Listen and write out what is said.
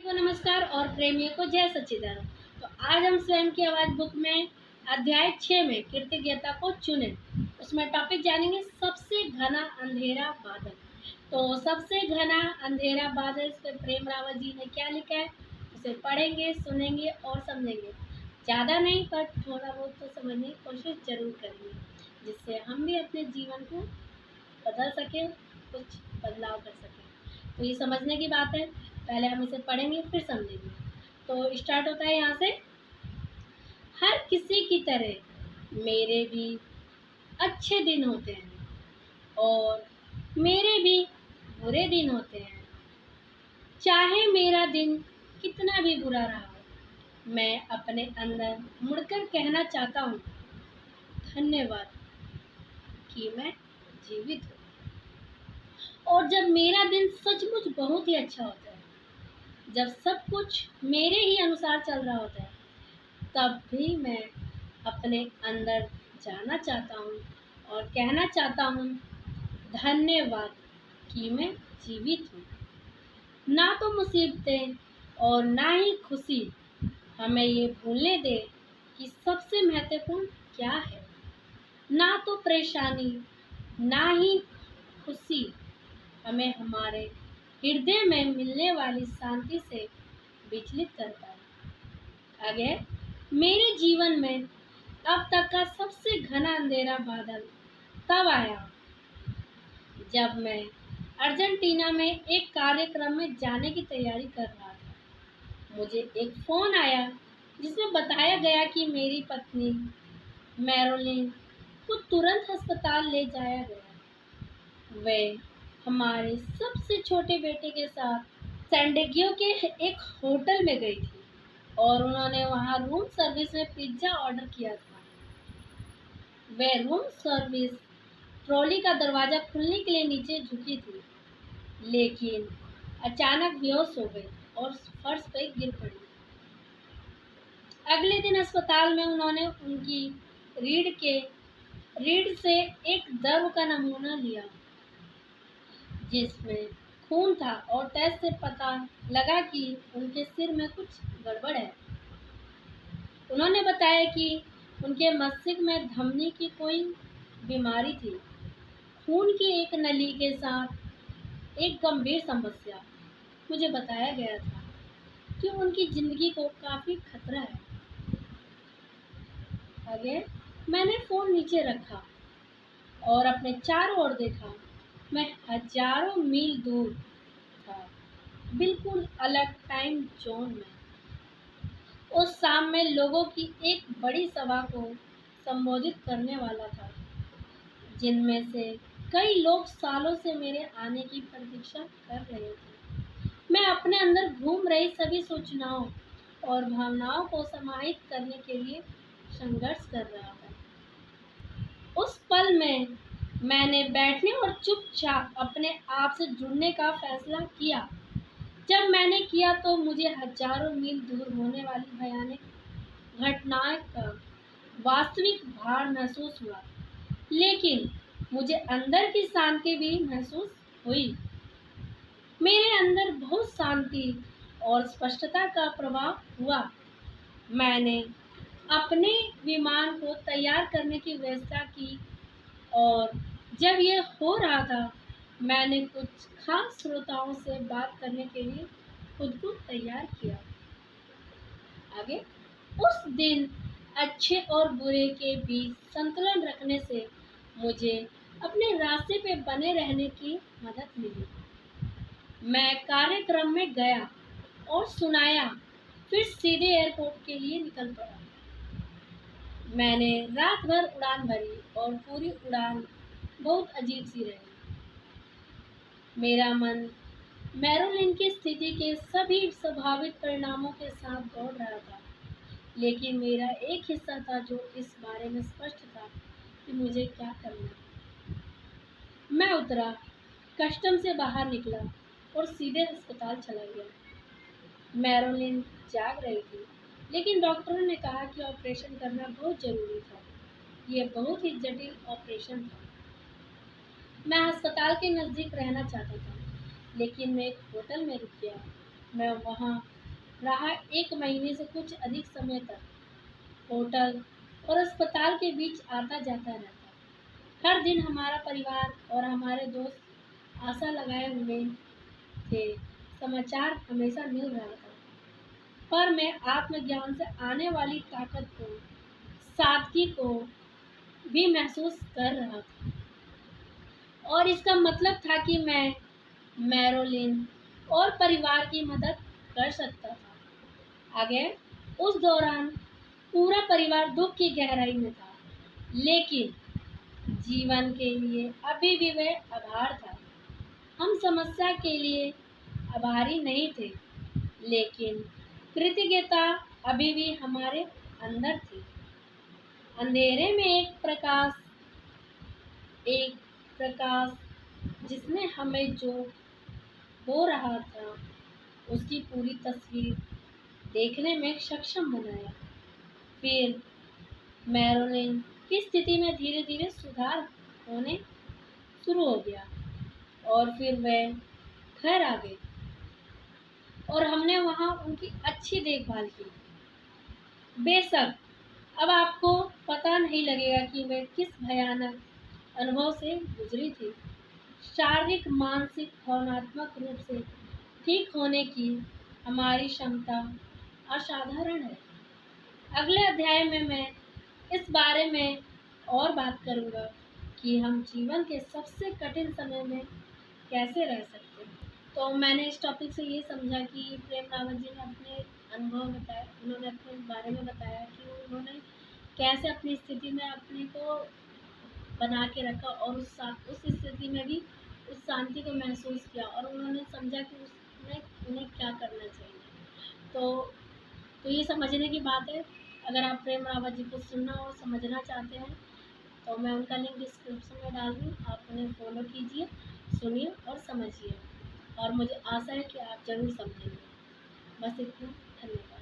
को नमस्कार और प्रेमियों को जय सच्चिदानंद। तो आज हम स्वयं की आवाज बुक में अध्याय 6 में कृतज्ञता को चुने उसमें टॉपिक जानेंगे सबसे घना अंधेरा बादल। तो सबसे घना अंधेरा बादल इस पर प्रेम रावत जी ने क्या लिखा है उसे पढ़ेंगे, सुनेंगे और समझेंगे। ज़्यादा नहीं पर थोड़ा बहुत तो समझने की कोशिश जरूर करेंगे, जिससे हम भी अपने जीवन को बदल सकें, कुछ बदलाव कर सकें। तो ये समझने की बात है, पहले हम इसे पढ़ेंगे फिर समझेंगे। तो स्टार्ट होता है यहाँ से। हर किसी की तरह मेरे भी अच्छे दिन होते हैं और मेरे भी बुरे दिन होते हैं। चाहे मेरा दिन कितना भी बुरा रहा हो, मैं अपने अंदर मुड़कर कहना चाहता हूँ, धन्यवाद कि मैं जीवित हूँ। और जब मेरा दिन सचमुच बहुत ही अच्छा होता है, जब सब कुछ मेरे ही अनुसार चल रहा होता है, तब भी मैं अपने अंदर जाना चाहता हूँ और कहना चाहता हूँ, धन्यवाद कि मैं जीवित हूँ। ना तो मुसीबतें और ना ही खुशी हमें ये भूलने दे कि सबसे महत्वपूर्ण क्या है। ना तो परेशानी ना ही खुशी हमें हमारे हृदय में मिलने वाली शांति से विचलित करता है। आगे, मेरे जीवन में अब तक का सबसे घना अंधेरा बादल तब आया जब मैं अर्जेंटीना में एक कार्यक्रम में जाने की तैयारी कर रहा था। मुझे एक फ़ोन आया जिसमें बताया गया कि मेरी पत्नी मैरोलिन को तुरंत अस्पताल ले जाया गया। वे हमारे सबसे छोटे बेटे के साथ सैंडिएगो के एक होटल में गई थी और उन्होंने वहां रूम सर्विस में पिज्ज़ा ऑर्डर किया था। वे रूम सर्विस ट्रॉली का दरवाज़ा खुलने के लिए नीचे झुकी थी, लेकिन अचानक बेहोश हो गई और फर्श पर गिर पड़ी। अगले दिन अस्पताल में उन्होंने उनकी रीढ़ से एक द्रव का नमूना लिया जिसमें खून था और टेस्ट से पता लगा कि उनके सिर में कुछ गड़बड़ है। उन्होंने बताया कि उनके मस्तिष्क में धमनी की कोई बीमारी थी, खून की एक नली के साथ एक गंभीर समस्या। मुझे बताया गया था कि उनकी जिंदगी को काफ़ी खतरा है। आगे, मैंने फ़ोन नीचे रखा और अपने चारों ओर देखा। मैं हजारों मील दूर था, बिल्कुल अलग टाइम जोन में। उस शाम में लोगों की एक बड़ी सभा को संबोधित करने वाला था, जिनमें से कई लोग सालों से मेरे आने की प्रतीक्षा कर रहे थे। मैं अपने अंदर घूम रही सभी सूचनाओं और भावनाओं को समाहित करने के लिए संघर्ष कर रहा था। उस पल में मैंने बैठने और चुपचाप अपने आप से जुड़ने का फैसला किया। जब मैंने किया तो मुझे हजारों मील दूर होने वाली भयानक घटनाएं का वास्तविक भार महसूस हुआ, लेकिन मुझे अंदर की शांति भी महसूस हुई। मेरे अंदर बहुत शांति और स्पष्टता का प्रभाव हुआ। मैंने अपने विमान को तैयार करने की व्यवस्था की और जब यह हो रहा था, मैंने कुछ खास श्रोताओं से बात करने के लिए खुद को तैयार किया। आगे, उस दिन अच्छे और बुरे के बीच संतुलन रखने से मुझे अपने रास्ते पे बने रहने की मदद मिली। मैं कार्यक्रम में गया और सुनाया, फिर सीधे एयरपोर्ट के लिए निकल पड़ा। मैंने रात भर उड़ान भरी और पूरी उड़ान बहुत अजीब सी रही। मेरा मन मैरोलिन की स्थिति के सभी संभावित परिणामों के साथ दौड़ रहा था, लेकिन मेरा एक हिस्सा था जो इस बारे में स्पष्ट था कि मुझे क्या करना है। मैं उतरा, कस्टम से बाहर निकला और सीधे अस्पताल चला गया। मैरोलिन जाग रही थी, लेकिन डॉक्टरों ने कहा कि ऑपरेशन करना बहुत ज़रूरी था। यह बहुत ही जटिल ऑपरेशन था। मैं अस्पताल के नज़दीक रहना चाहता था, लेकिन मैं एक होटल में रुक गया। मैं वहाँ रहा। 1 महीने से कुछ अधिक समय तक होटल और अस्पताल के बीच आता जाता रहता। हर दिन हमारा परिवार और हमारे दोस्त आशा लगाए हुए थे। समाचार हमेशा मिल रहा था, पर मैं आत्मज्ञान से आने वाली ताकत को, सादगी को भी महसूस कर रहा था। और इसका मतलब था कि मैं मैरोलिन और परिवार की मदद कर सकता था। आगे उस दौरान पूरा परिवार दुख की गहराई में था, लेकिन जीवन के लिए अभी भी वह आभार था। हम समस्या के लिए आभारी नहीं थे, लेकिन कृतज्ञता अभी भी हमारे अंदर थी। अंधेरे में एक प्रकाश जिसने हमें जो हो रहा था उसकी पूरी तस्वीर देखने में सक्षम बनाया। फिर मैरोलिन की स्थिति में धीरे धीरे सुधार होने शुरू हो गया और फिर वह घर आ गई और हमने वहाँ उनकी अच्छी देखभाल की। बेशक अब आपको पता नहीं लगेगा कि वह किस भयानक अनुभव से गुजरी थी। शारीरिक, मानसिक, भावनात्मक रूप से ठीक होने की हमारी क्षमता असाधारण है। अगले अध्याय में मैं इस बारे में और बात करूंगा कि हम जीवन के सबसे कठिन समय में कैसे रह सकते हैं। तो मैंने इस टॉपिक से ये समझा कि प्रेम रावत जी ने अपने अनुभव बताए, उन्होंने अपने बारे में बताया कि उन्होंने कैसे अपनी स्थिति में अपने को बना के रखा और उस स्थिति में भी उस शांति को महसूस किया और उन्होंने समझा कि उसमें उन्हें क्या करना चाहिए। तो ये समझने की बात है। अगर आप प्रेम रावत जी को सुनना और समझना चाहते हैं तो मैं उनका लिंक डिस्क्रिप्शन में डाल दूँ, आप उन्हें फॉलो कीजिए, सुनिए और समझिए। और मुझे आशा है कि आप ज़रूर समझेंगे। बस इतना, धन्यवाद।